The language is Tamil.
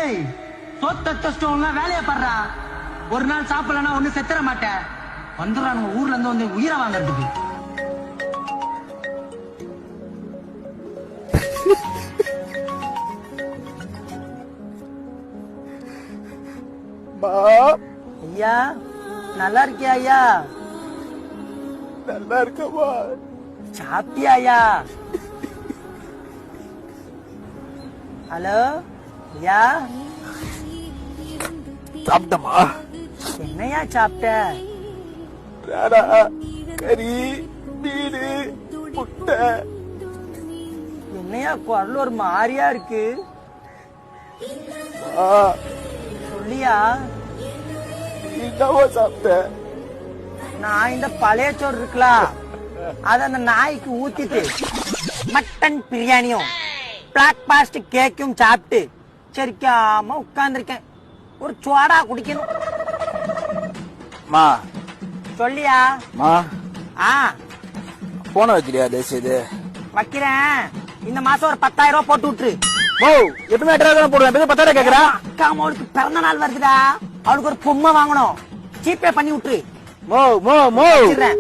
டேய் சொத்த ஸ்டோன்ல வேலையை படுறா. ஒரு நாள் சாப்பிடலன்னா ஒண்ணு செத்துற மாட்டேன். வந்துடுறானுங்க ஊர்ல இருந்து வந்து உயிரை வாங்கறதுக்கு. ஐயா நல்லா இருக்கியா ஐயா? நல்லா இருக்கமா. சாப்பிட்டியா ஐயா? ஹலோ ஐயா, சாப்பிட்டமா? என்னையா சாப்பிட்ட? ராடா, கறி, மீன், முட்டை. என்னையா குரல் ஒரு மாதிரியா இருக்கு? சொல்லியா? என்னவோ சாப்பிட்ட? நான் இந்த பழைய சோறு இருக்குல்ல, அத அந்த நாய்க்கு ஊத்திட்டு மட்டன் பிரியாணியும் பிளாக் பாஸ்ட் கேக்கும் சாப்பிட்டு சரிக்காம உட்கார்ந்துருக்கேன். ஒரு சோடா குடிக்கணும். மா சொல்லியா? மா ஆ போன வைக்கிறியா தேசியது? வைக்கிறேன். இந்த மாசம் ஒரு 10,000 ரூபாய் போட்டு விட்டுரு. ஓ எப்பவுமே 8,000 போடுவேன். 10,000 கேக்குறேன். அக்கா அவளுக்கு பிறந்த நாள் வருதுடா, அவளுக்கு ஒரு பொம்மை வாங்கணும். ஜிபே பண்ணி விட்டுரு. மோ மோ மோ வச்சிடுறேன்.